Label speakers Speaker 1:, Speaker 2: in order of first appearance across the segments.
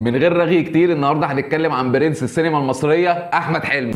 Speaker 1: من غير رغي كتير النهارده هنتكلم عن برنس السينما المصريه احمد حلمي.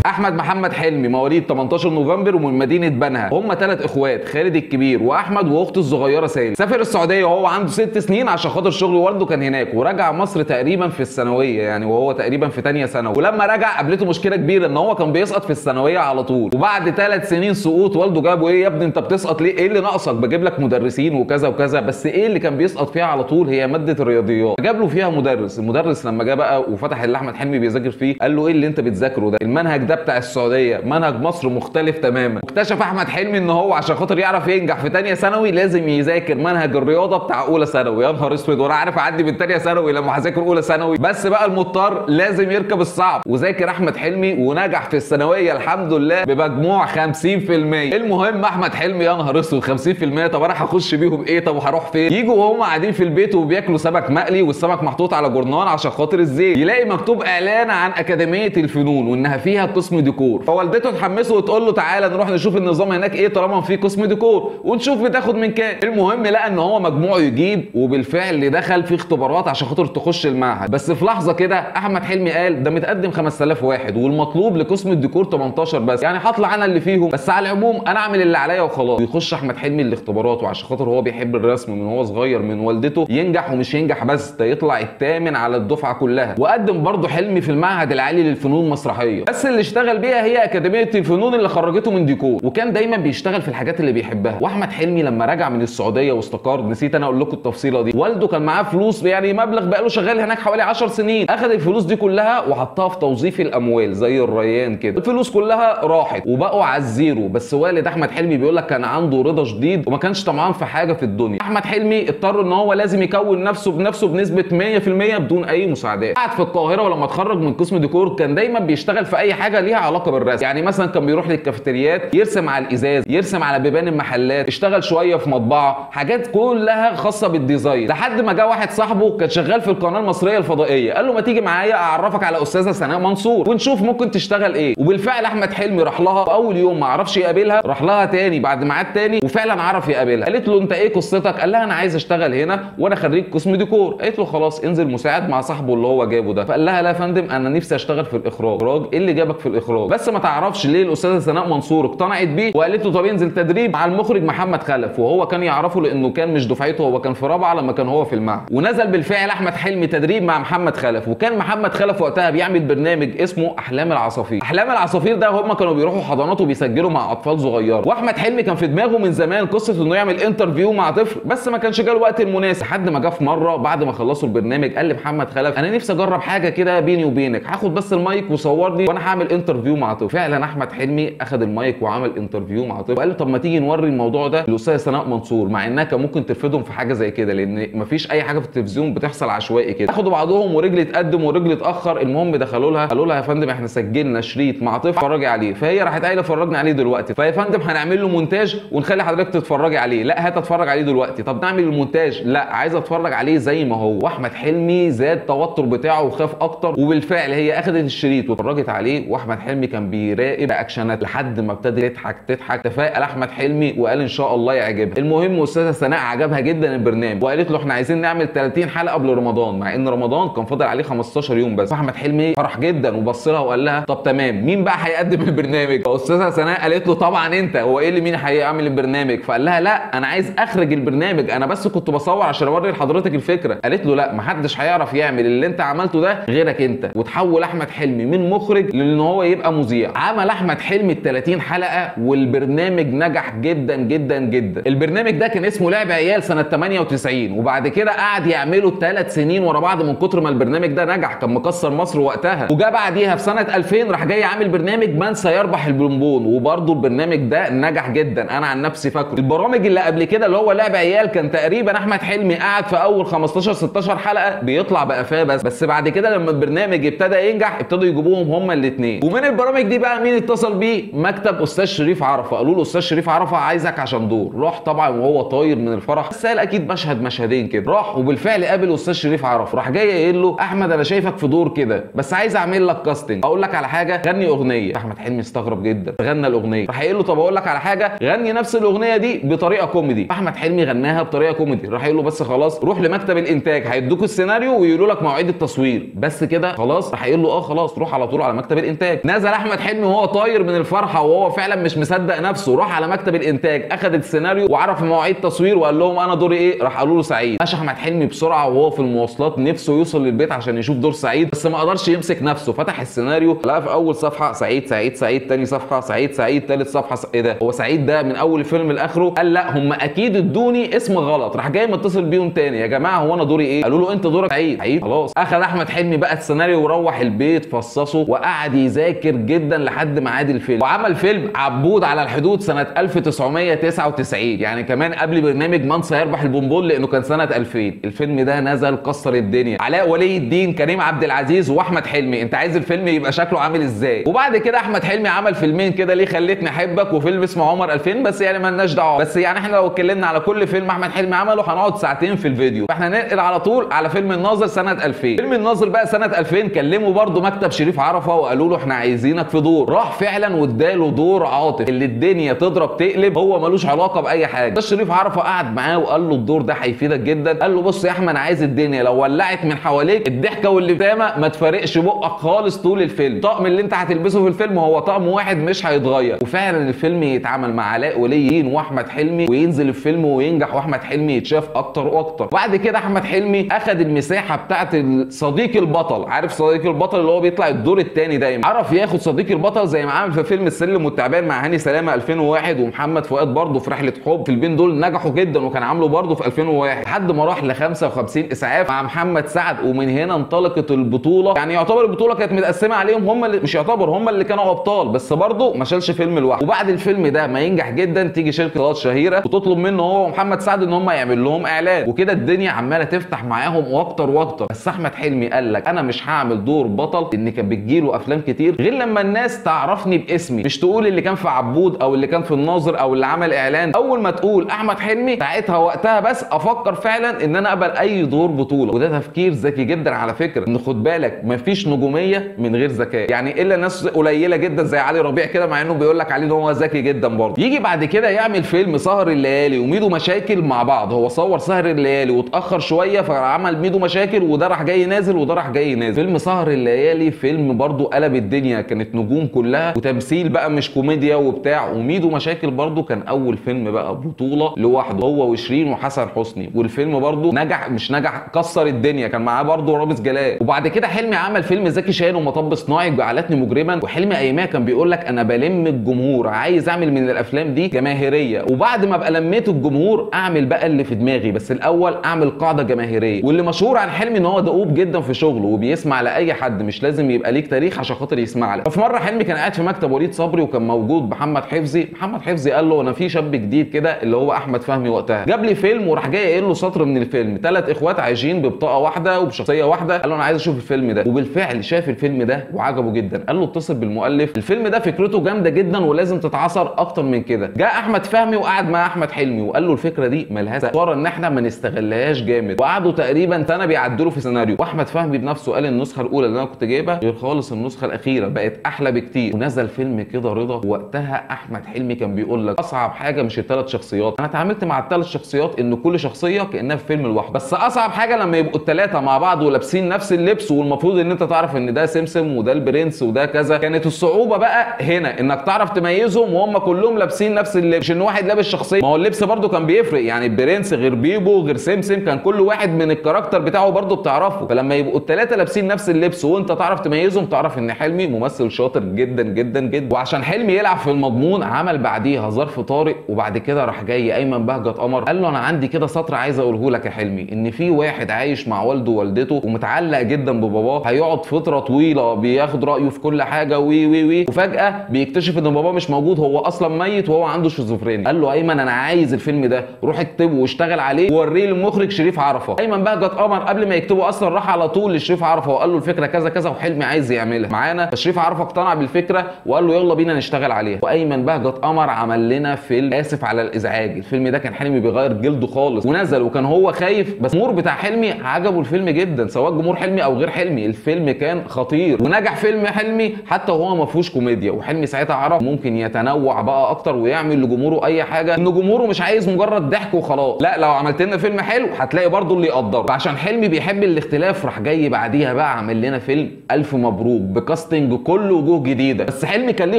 Speaker 1: احمد محمد حلمي مواليد 18 نوفمبر ومن مدينه بنها. هم 3 اخوات، خالد الكبير واحمد واخته الصغيره سالم. سافر السعوديه وهو عنده 6 سنين عشان خاطر شغل والده كان هناك، ورجع مصر تقريبا في الثانويه يعني وهو تقريبا في ثانيه ثانوي. ولما رجع قابلته مشكله كبيره ان هو كان بيسقط في الثانويه على طول، وبعد 3 سنين سقوط والده جابه ايه يا ابني انت بتسقط ليه؟ ايه اللي ناقصك؟ بجيب لك مدرسين وكذا وكذا، بس ايه اللي كان بيسقط فيها على طول؟ هي ماده الرياضيات. جاب له فيها مدرس. المدرس لما جه بقى وفتح اللي احمد حلمي بيذاكر فيه قال له ايه اللي انت بتذاكره ده؟ المنهج ده بتاع السعوديه، منهج مصر مختلف تماما. واكتشف احمد حلمي ان هو عشان خاطر يعرف ينجح في ثانيه ثانوي لازم يذاكر منهج الرياضه بتاع اولى ثانوي. يا نهار اسود، وانا عارف اعدي من ثانيه ثانوي لما هذاكر اولى ثانوي، بس بقى المضطر لازم يركب الصعب. وذاكر احمد حلمي ونجح في الثانويه الحمد لله بمجموع 50%. المهم احمد حلمي يا نهار اسود 50%، طب انا هخش بيهم ايه؟ طب هروح فين؟ يجوا وهم قاعدين في البيت وبياكلوا سمك مقلي والسمك محطوط على جورنال عشان خاطر الزيت، يلاقي مكتوب اعلان عن اكاديميه الفنون وانها فيها قسم ديكور. فوالدته تحمسه وتقول له تعالى نروح نشوف النظام هناك ايه طالما في قسم ديكور ونشوف بتاخد من كام. المهم لقى ان هو مجموعه يجيب، وبالفعل دخل في اختبارات عشان خاطر تخش المعهد. بس في لحظه كده احمد حلمي قال ده متقدم 5000 واحد والمطلوب لقسم الديكور 18 بس، يعني هطلع انا اللي فيهم، بس على العموم انا اعمل اللي عليا وخلاص. ويخش احمد حلمي الاختبارات، وعشان خاطر هو بيحب الرسم من هو صغير من والدته ينجح، ومش ينجح بس ده يطلع الثامن على الدفعه كلها. وقدم برضه حلمي في المعهد العالي للفنون المسرحيه، بس اللي اشتغل بيها هي اكاديميه الفنون اللي خرجته من ديكور، وكان دايما بيشتغل في الحاجات اللي بيحبها. واحمد حلمي لما رجع من السعوديه واستقر، نسيت انا اقول لكم التفصيله دي، والده كان معاه فلوس يعني مبلغ بقى له شغال هناك حوالي 10 سنين، اخذ الفلوس دي كلها وحطها في توظيف الاموال زي الريان كده. الفلوس كلها راحت وبقوا على الزيرو. بس والد احمد حلمي بيقول لك كان عنده رضا شديد وما كانش طمعان في حاجه في الدنيا. احمد حلمي اضطر ان هو لازم يكون نفسه بنسبه 100% بدون اي مساعدات. قعد في القاهره ولما اتخرج من قسم ديكور كان دايما بيشتغل في اي حاجه ليها علاقه بالرسم، يعني مثلا كان بيروح للكافيتريات يرسم على الازاز، يرسم على بيبان المحلات، اشتغل شويه في مطبعه، حاجات كلها خاصه بالديزاين. لحد ما جه واحد صاحبه كان شغال في القناه المصريه الفضائيه قال له ما تيجي معايا اعرفك على استاذه سناء منصور ونشوف ممكن تشتغل ايه. وبالفعل احمد حلمي راح لها، واول يوم ما عرفش يقابلها راح لها تاني بعد ميعاد تاني وفعلا عرف يقابلها. قالت له انت ايه قصتك؟ قال لها انا عايز اشتغل هنا وانا خريج قسم ديكور. قالت له خلاص انزل مساعد مع صاحبه اللي هو جابه ده. فقال لها لا يا فندم انا نفسي اشتغل في الاخراج. ايه اللي جابك في الاخراج؟ بس ما تعرفش ليه الاستاذه سناء منصور اقتنعت بيه وقالت له طب انزل تدريب مع المخرج محمد خلف، وهو كان يعرفه لانه كان مش دفعته، هو كان في رابعه لما كان هو في المعهد. ونزل بالفعل احمد حلمي تدريب مع محمد خلف، وكان محمد خلف وقتها بيعمل برنامج اسمه احلام العصافير. احلام العصافير ده هم كانوا بيروحوا حضانات وبيسجلوا مع اطفال صغيره، واحمد حلمي كان في دماغه من زمان قصه انه يعمل انترفيو مع طفل، بس ما كانش جه الوقت المناسب. لحد ما جه في مره بعد ما خلصوا البرنامج قال لمحمد خلف انا نفسي اجرب حاجه كده بيني وبينك، هاخد بس المايك وصورني وانا هعمل انترفيو مع طفل. فعلا احمد حلمي اخذ المايك وعمل انترفيو مع طفل، وقال له طب ما تيجي نوري الموضوع ده للاستاذه سناء منصور، مع انها كان ممكن ترفضهم في حاجه زي كده لان مفيش اي حاجه في التلفزيون بتحصل عشوائي كده. اخدوا بعضهم ورجل اتقدم ورجل اتاخر. المهم دخلوا لها قالوا لها يا فندم احنا سجلنا شريط مع طفل اتفرجي عليه. فهي راحت قايله فرجنا عليه دلوقتي. فيا فندم هنعمل له مونتاج ونخلي حضرتك تتفرجي عليه. لا هات اتفرج عليه دلوقتي. طب نعمل المونتاج. لا عايز اتفرج عليه زي ما هو. واحمد حلمي زاد التوتر بتاعه وخاف اكتر، وبالفعل هي اخذت الشريط واتفرجت عليه، واحمد حلمي كان بيراقب اكشنات لحد ما ابتدى تضحك. تفائل احمد حلمي وقال ان شاء الله يعجبها. المهم استاذه سناء عجبها جدا البرنامج وقالت له احنا عايزين نعمل 30 حلقه قبل رمضان، مع ان رمضان كان فاضل عليه 15 يوم بس. احمد حلمي فرح جدا وبص لها وقال لها طب تمام مين بقى هيقدم البرنامج؟ فاستاذه سناء قالت له طبعا انت. هو ايه اللي مين هيعمل البرنامج؟ فقال لها لا انا عايز اخرج البرنامج، انا بس كنت بصور عشان اوري لحضرتك الفكره. قالت له لا محدش هيعرف يعمل اللي انت عملته ده غيرك انت. وتحول احمد حلمي من مخرج لان هو يبقى مذيع. عمل احمد حلمي ال 30 حلقه والبرنامج نجح جدا جدا جدا. البرنامج ده كان اسمه لعب عيال سنه 98، وبعد كده قعد يعمله 3 سنين ورا بعض من كتر ما البرنامج ده نجح، كان مكسر مصر وقتها. وجا بعديها في سنه 2000 راح جاي عامل برنامج من سيربح البونبون، وبرده البرنامج ده نجح جدا انا عن نفسي فاكره. البرامج اللي قبل كده اللي هو لعب عيال كان تقريبا احمد حلمي قعد في اول 15 16 حلقه بيطلع بقفاه بس بعد كده لما البرنامج ابتدى ينجح ابتدوا يجيبوهم هما الاثنين. ومن البرامج دي بقى مين اتصل بيه؟ مكتب استاذ شريف عرفه، قالوا له استاذ شريف عرفه عايزك عشان دور. راح طبعا وهو طاير من الفرح، بس قال اكيد مشهد مشهدين كده. راح وبالفعل قابل استاذ شريف عرفه، راح جاي قايل له احمد انا شايفك في دور كده بس عايز اعمل لك كاستنج، اقول لك على حاجه غني اغنيه. احمد حلمي استغرب جدا، غنى الاغنيه. راح قايل له طب اقول لك على حاجه غني نفس الاغنيه دي بطريقه كوميدي. احمد حلمي غناها بطريقه كوميدي. راح قايل له بس خلاص روح لمكتب الانتاج هيدوك السيناريو ويقولوا لك مواعيد التصوير بس كده خلاص. راح قايل له اه خلاص روح على طول على مكتب الانتاج. نزل احمد حلمي وهو طاير من الفرحه وهو فعلا مش مصدق نفسه، راح على مكتب الانتاج اخذ السيناريو وعرف مواعيد تصوير وقال لهم انا دوري ايه. راح قالوا له سعيد. مشى احمد حلمي بسرعه وهو في المواصلات نفسه يوصل للبيت عشان يشوف دور سعيد، بس ما قدرش يمسك نفسه. فتح السيناريو لقى في اول صفحه سعيد سعيد سعيد، تاني صفحه سعيد سعيد، تالت صفحه ايه ده هو سعيد ده من اول الفيلم لاخره؟ قال لا هم اكيد ادوني اسم غلط. راح جاي متصل بيهم تاني يا جماعه هو انا دوري ايه؟ قالوا له انت دورك سعيد. سعيد خلاص. اخذ احمد حلمي بقى السيناريو وروح البيت فصصه وقعد يذاكر جدا لحد ميعاد الفيلم، وعمل فيلم عبود على الحدود سنه 1999، يعني كمان قبل برنامج من سيربح البونبون لانه كان سنه 2000. الفيلم ده نزل كسر الدنيا. علاء ولي الدين، كريم عبد العزيز، واحمد حلمي. انت عايز الفيلم يبقى شكله عامل ازاي؟ وبعد كده احمد حلمي عمل فيلمين كده، ليه خليتني احبك وفيلم اسمه عمر 2000، بس يعني مالناش دعوه. بس يعني احنا لو اتكلمنا على كل فيلم احمد حلمي عمله هنقعد ساعتين في الفيديو، فاحنا ننقل على طول على فيلم الناظر سنه 2000. فيلم الناظر بقى سنه 2000 كلموا برده مكتب شريف عرفه وقالوا له احنا عايزينك في دور. راح فعلا واداله دور عاطف اللي الدنيا تضرب تقلب، هو ملوش علاقه باي حاجه. ده شريف عرفه قعد معاه وقال له الدور ده هيفيدك جدا. قال له بص يا احمد انا عايز الدنيا لو ولعت من حواليك الضحكه والابتسامه ما تفارقش بقك خالص طول الفيلم. الطقم اللي انت هتلبسه في الفيلم هو طقم واحد مش هيتغير. وفعلا الفيلم يتعمل مع علاء ولي الدين واحمد حلمي وينزل الفيلم وينجح واحمد حلمي يتشاف اكتر واكتر. بعد كده احمد حلمي اخذ المساحه بتاعت صديق البطل. عارف صديق البطل اللي هو بيطلع الدور الثاني دايما؟ عرف ياخد صديق البطل زي ما عمل في فيلم السلم والتعبان مع هاني سلامه 2001 ومحمد فؤاد برضه في رحله حب. الفيلمين دول نجحوا جدا وكان عامله برضه في 2001 لحد ما راح ل 55 اسعاف مع محمد سعد، ومن هنا انطلقت البطوله. يعني يعتبر البطوله كانت متقسمه عليهم، هم اللي مش يعتبر هم اللي كانوا ابطال، بس برضه ما شالش فيلم لوحده. وبعد الفيلم ده ما ينجح جدا تيجي شركه اتصالات شهيره وتطلب منه هو ومحمد سعد ان هم يعمل لهم اعلان، وكده الدنيا عماله تفتح معاهم واكتر واكتر. بس احمد حلمي قال لك انا مش هعمل دور بطل، ان كان بتجيله افلام كتير غير لما الناس تعرفني باسمي، مش تقول اللي كان في عبود او اللي كان في الناظر او اللي عمل اعلان. اول ما تقول احمد حلمي ساعتها وقتها بس افكر فعلا ان انا اقبل اي دور بطوله. وده تفكير ذكي جدا على فكره، ان خد بالك مفيش نجوميه من غير ذكاء، يعني الا ناس قليله جدا زي علي ربيع كده، مع انه بيقول لك عليه ان هو ذكي جدا برضه. يجي بعد كده يعمل فيلم سهر الليالي وميدو مشاكل مع بعض. هو صور سهر الليالي واتاخر شويه فعمل ميدو مشاكل، وده راح جاي نازل وده راح جاي نازل. فيلم سهر الليالي فيلم برضه قلب الدنيا، كانت نجوم كلها وتمثيل بقى مش كوميديا وبتاع. وميدو مشاكل برضه كان اول فيلم بقى بطوله لوحده هو وشيرين وحسن حسني، والفيلم برضه نجح مش نجح كسر الدنيا، كان معاه برضه رامز جلال. وبعد كده حلمي عمل فيلم زكي شان ومطب صناعي جعلتني مجرما. وحلمي ايامها كان بيقول لك انا بلم الجمهور، عايز اعمل من الافلام دي جماهيريه، وبعد ما ابقى لميت الجمهور اعمل بقى اللي في دماغي، بس الاول اعمل قاعده جماهيريه. واللي مشهور عن حلمي ان هو دؤوب جدا في شغله وبيسمع لاي حد، مش لازم يبقى ليك تاريخ عشان خاطر يسمع لك. ففي مره حلمي كان قاعد في مكتب وليد صبري وكان موجود محمد حفظي. محمد حفظي قال له انا في شاب جديد كده اللي هو احمد فهمي وقتها جاب لي فيلم، وراح جاي قايل له سطر من الفيلم 3 اخوات عايشين ببطاقه واحده وبشخصيه واحده. قال له انا عايز اشوف الفيلم ده، وبالفعل شاف الفيلم ده وعجبه جدا. قال له اتصل بالمؤلف، الفيلم ده فكرته جامده جدا ولازم تتعصر اكتر من كده. جاء احمد فهمي وقعد مع احمد حلمي وقال له الفكره دي ملهاش صوره ان احنا ما نستغلهاش جامد، وقعدوا تقريبا سنه بيعدلوا في سيناريو. واحمد فهمي بنفسه قال النسخه الاولى اللي انا كنت جايبها غير خالص النسخه الاخيره، بقت احلى بكتير. ونزل فيلم كده رضا. وقتها احمد حلمي كان بيقول لك اصعب حاجه مش ال3 شخصيات، انا اتعاملت مع ال3 شخصيات ان كل شخصيه كانها في فيلم لوحده، بس اصعب حاجه لما يبقوا ال3 مع بعض ولابسين نفس اللبس، والمفروض ان انت تعرف ان ده سمسم وده البرنس وده كذا. كانت الصعوبه بقى هنا انك تعرف تميزهم وهم كلهم لابسين نفس اللبس، مش ان واحد لابس شخصيه. ما هو اللبس برده كان بيفرق، يعني البرنس غير بيبو غير سمسم، كان كل واحد من الكاركتر بتاعه برده بتعرفه. فلما يبقوا ال3 لابسين نفس اللبس وانت تعرف تميزهم تعرف ان حلمي ممثل شاطر جدا جدا جدا. وعشان حلمي يلعب في المضمون عمل بعديها ظرف طارق، وبعد كده راح جاي ايمن بهجت قمر قال له انا عندي كده سطر عايز اقوله لك يا حلمي، ان في واحد عايش مع والده ووالدته ومتعلق جدا بباباه، هيقعد فتره طويله بياخد رايه في كل حاجه وي وي وي، وفجاه بيكتشف ان باباه مش موجود، هو اصلا ميت وهو عنده شيزوفرينيا. قال له ايمن انا عايز الفيلم ده، روح اكتبه واشتغل عليه ووريه للمخرج شريف عرفه. ايمن بهجت قمر قبل ما يكتبه اصلا راح على طول لشريف عرفه وقال له الفكره كذا كذا وحلمي عايز يعملها معانا. فشريف عرفة اقتنع بالفكره وقال له يلا بينا نشتغل عليها. وايمن بهجت قمر عمل لنا فيلم اسف على الازعاج. الفيلم ده كان حلمي بيغير جلده خالص ونزل وكان هو خايف، بس الجمهور بتاع حلمي عجبه الفيلم جدا، سواء جمهور حلمي او غير حلمي. الفيلم كان خطير ونجح فيلم حلمي حتى وهو ما فيهوش كوميديا. وحلمي ساعتها عرف ممكن يتنوع بقى اكتر ويعمل لجمهوره اي حاجه، ان جمهوره مش عايز مجرد ضحك وخلاص، لا لو عملت لنا فيلم حلو هتلاقي برضه اللي يقدره. فعشان حلمي بيحب الاختلاف راح جاي بعديها بقى عمل لنا فيلم الف مبروك بكاستنج كله وجوه جديده. بس حلمي كان ليه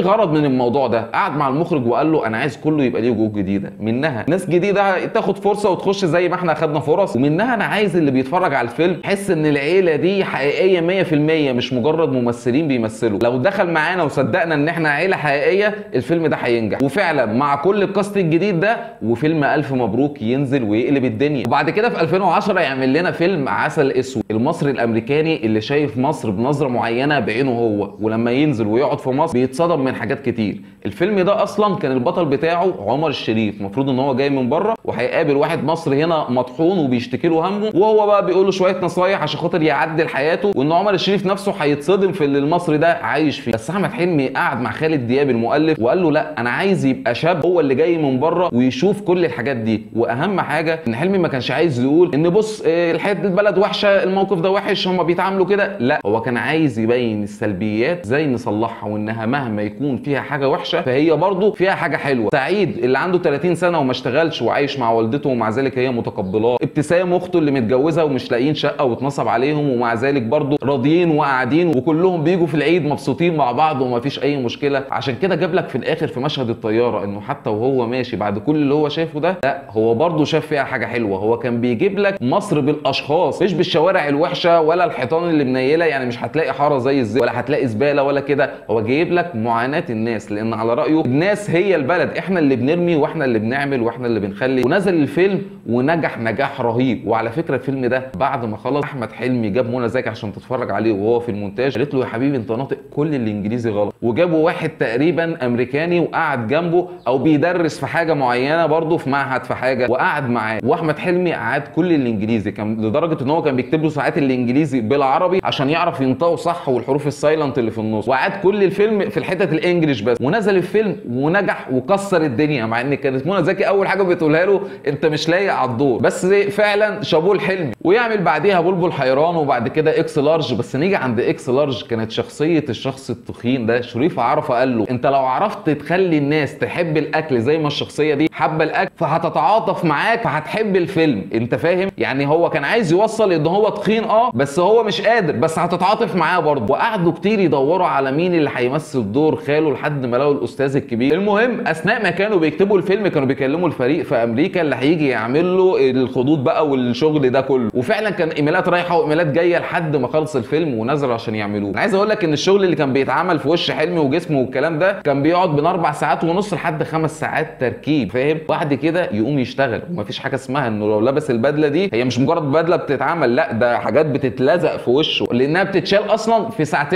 Speaker 1: غرض من الموضوع ده، قعد مع المخرج وقال له انا عايز كله يبقى ليه وجوه جديده، منها ناس جديده تاخد فرصه وتخش زي ما احنا اخدنا فرص، ومنها انا عايز اللي بيتفرج على الفيلم يحس ان العيله دي حقيقيه 100%، مش مجرد ممثلين بيمثلوا. لو دخل معانا وصدقنا ان احنا عيله حقيقيه الفيلم ده هينجح. وفعلا مع كل الكاست الجديد ده وفيلم الف مبروك ينزل ويقلب الدنيا. وبعد كده في 2010 يعمل لنا فيلم عسل اسود. المصري الامريكاني اللي شايف مصر بنظره معينه بعينه هو، ولما ينزل ويقعد في مصر بيتصدم من حاجات كتير. الفيلم ده اصلا كان البطل بتاعه عمر الشريف، المفروض ان هو جاي من بره وهيقابل واحد مصري هنا مطحون وبيشتكي له همه، وهو بقى بيقول له شويه نصايح عشان خاطر يعدل حياته، وان عمر الشريف نفسه هيتصدم في اللي المصري ده عايش فيه. بس احمد حلمي قعد مع خالد دياب المؤلف وقال له لا انا عايز يبقى شاب هو اللي جاي من بره ويشوف كل الحاجات دي. واهم حاجه ان حلمي ما كانش عايز يقول ان بص الحياه البلد وحشه، الموقف ده وحش، هم بيتعاملوا كده، لا هو كان عايز يبين السلبيات ازاي نصلحها، وانها مهما يكون فيها حاجه وحشه فهي برضه فيها حاجه حلوه. سعيد اللي عنده 30 سنه وما اشتغلش وعايش مع والدته ومع ذلك هي متقبلاه، ابتسام اخته اللي متجوزه ومش لاقيين شقه واتنصب عليهم ومع ذلك برضه راضيين وقاعدين وكلهم بيجوا في العيد مبسوطين مع بعض ومفيش اي مشكله. عشان كده جاب لك في الاخر في مشهد الطياره انه حتى وهو ماشي بعد كل اللي هو شافه ده، لا هو برضه شاف فيها حاجه حلوه. هو كان بيجيب لك مصر بالاشخاص مش بالشوارع الوحشه ولا الحيطان اللي منيله، يعني مش هتلاقي حاره زي الزفت ولا هتلاقي زباله ولا كده، هو جايب لك معاناه الناس، لان على رايه الناس هي البلد، احنا اللي بنرمي واحنا اللي بنعمل واحنا اللي بنخلي. ونزل الفيلم ونجح نجاح رهيب. وعلى فكره الفيلم ده بعد ما خلص احمد حلمي جاب منى زكي عشان تتفرج عليه وهو في المونتاج، قالت له يا حبيبي انت ناطق كل الانجليزي غلط، وجابوا واحد تقريبا امريكاني وقعد جنبه او بيدرس في حاجه معينه برضه في معهد في حاجه وقعد معاه، واحمد حلمي قعد كل الانجليزي، كان لدرجه ان هو كان بيكتب له ساعات الانجليزي بالعربي عشان يعرف ينطقه صح والحروف السايلنت اللي في النص، وقعد كل الفيلم في الحتت الانجليش بس. ونزل الفيلم ونجح وكسر الدنيا، مع ان كانت منى زكي اول حاجه بتقولها له انت مش لايق على الدور، بس فعلا شابوه الحلمي. ويعمل بعديها بلبل حيران وبعد كده اكس لارج. بس نيجي عند اكس لارج كانت شخصيه الشخص التخين ده شريف عرفة قال له انت لو عرفت تخلي الناس تحب الاكل زي ما الشخصيه دي حابه الاكل فهتتعاطف معاك فهتحب الفيلم، انت فاهم؟ يعني هو كان عايز يوصل ان هو تخين بس هو مش قادر، بس هتتعاطف معاه برضه. وقعدوا كتير يدوروا على مين اللي هيمثل دور خاله لحد ما لقوا الاستاذ الكبير. المهم اثناء ما كانوا بيكتبوا الفيلم كانوا بيكلموا الفريق في امريكا اللي هيجي يعمل له الخطوط بقى والشغل ده كله، وفعلا كان ايميلات رايحه وايميلات جايه لحد ما خلص الفيلم ونزل عشان يعملوه. انا عايز اقول لك ان الشغل اللي كان بيتعمل في وش حلمي وجسمه والكلام ده كان بيقعد من 4 ساعات ونص لحد 5 ساعات تركيب، فاهم؟ بعد كده يقوم يشتغل. ومفيش حاجه اسمها انه لو لبس البدله دي هي مش مجرد بدله بتتعمل، لا ده حاجات بتتلزق في وشه لانها بتتشال اصلا في 2.5 ساعات.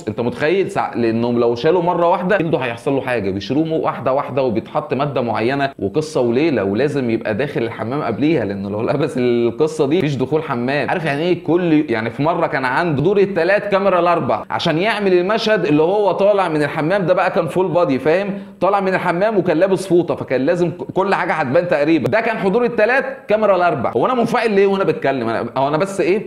Speaker 1: انت متخيل؟ لانهم لو شالوا مره واحده جلده هيحصل له حاجه، بيشيلوه واحده واحده وبيتحط ماده معينه وقصه وليله، ولازم يبقى داخل الحمام قبليها لانه لو لبس القصه دي مفيش دخول حمام. عارف يعني ايه؟ يعني في مره كان عنده دور ال3 كاميرا ال4 عشان يعمل المشهد اللي هو طالع من الحمام ده بقى، كان فول بادي فاهم؟ طالع من الحمام وكان لابس فوطه فكان لازم كل حاجه هتبان تقريبا. ده كان حضور ال3 كاميرا ال4. هو انا منفعل ليه وانا بتكلم؟ انا بس ايه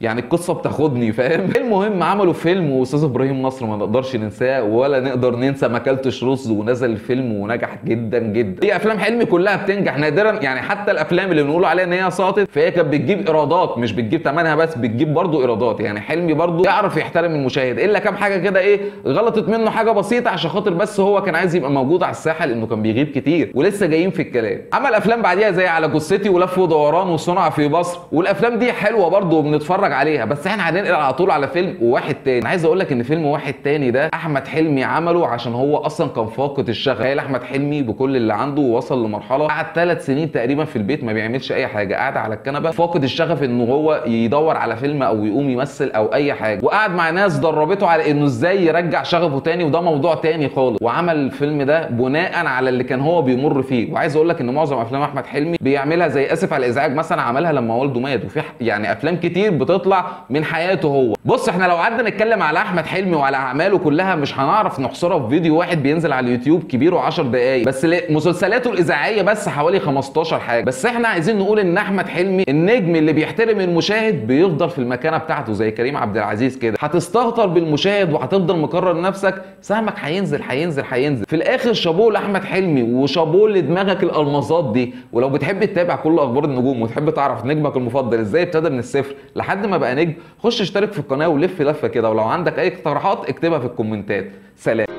Speaker 1: يعني القصه بتاخدني فاهم؟ المهم عملوا فيلم واستاذ ابراهيم نصر ما نقدرش ننساه ولا نقدر ننسى ما اكلتش رز، ونزل الفيلم ونجح جدا جدا. هي افلام حلمي كلها بتنجح نادرا، يعني حتى الافلام اللي بنقول عليها ان هي ساقطت فهي كانت بتجيب ايرادات، مش بتجيب ثمنها بس، بتجيب برضه ايرادات. يعني حلمي برضه يعرف يحترم المشاهد، الا كام حاجه كده ايه غلطت منه حاجه بسيطه عشان خاطر بس هو كان عايز يبقى موجود على الساحه لانه كان بيغيب كتير ولسه جايين في الكلام. عمل افلام بعديها زي على جثتي ولف ودوران وصنع في مصر، والافلام دي حلوه برضه وبنتفرج عليها. بس احنا هننقل على طول على فيلم واحد تاني. انا عايز اقول لك ان فيلم واحد تاني ده احمد حلمي عمله عشان هو اصلا كان فاقد الشغف. تخيل احمد حلمي بكل اللي عنده ووصل لمرحله قعد 3 سنين تقريبا في البيت ما بيعملش اي حاجه، قاعد على الكنبه فاقد الشغف انه هو يدور على فيلم او يقوم يمثل او اي حاجه، وقعد مع ناس دربته على انه ازاي يرجع شغفه تاني، وده موضوع تاني خالص. وعمل الفيلم ده بناء على اللي كان هو بيمر فيه. وعايز اقول لك ان معظم افلام احمد حلمي بيعملها زي اسف على الازعاج مثلا عملها لما والده مات، وفي يعني افلام كتير بتطلع نطلع من حياته هو. بص احنا لو قعدنا نتكلم على احمد حلمي وعلى اعماله كلها مش هنعرف نحصرها في فيديو واحد بينزل على اليوتيوب كبيره 10 دقايق بس. مسلسلاته الاذاعيه بس حوالي 15 حاجه. بس احنا عايزين نقول ان احمد حلمي النجم اللي بيحترم المشاهد بيفضل في المكانه بتاعته زي كريم عبد العزيز كده. هتستهتر بالمشاهد وهتفضل مكرر نفسك، سهمك هينزل هينزل هينزل. في الاخر شابوه لاحمد حلمي وشابوه لدماغك الالمازات دي. ولو بتحب تتابع كل اخبار النجوم وتحب تعرف نجمك المفضل ازاي ابتدى من الصفر لحد ما بقى نجم، خش اشترك في القناه ولف لفه كده. ولو عندك اي اقتراحات اكتبها في الكومنتات. سلام.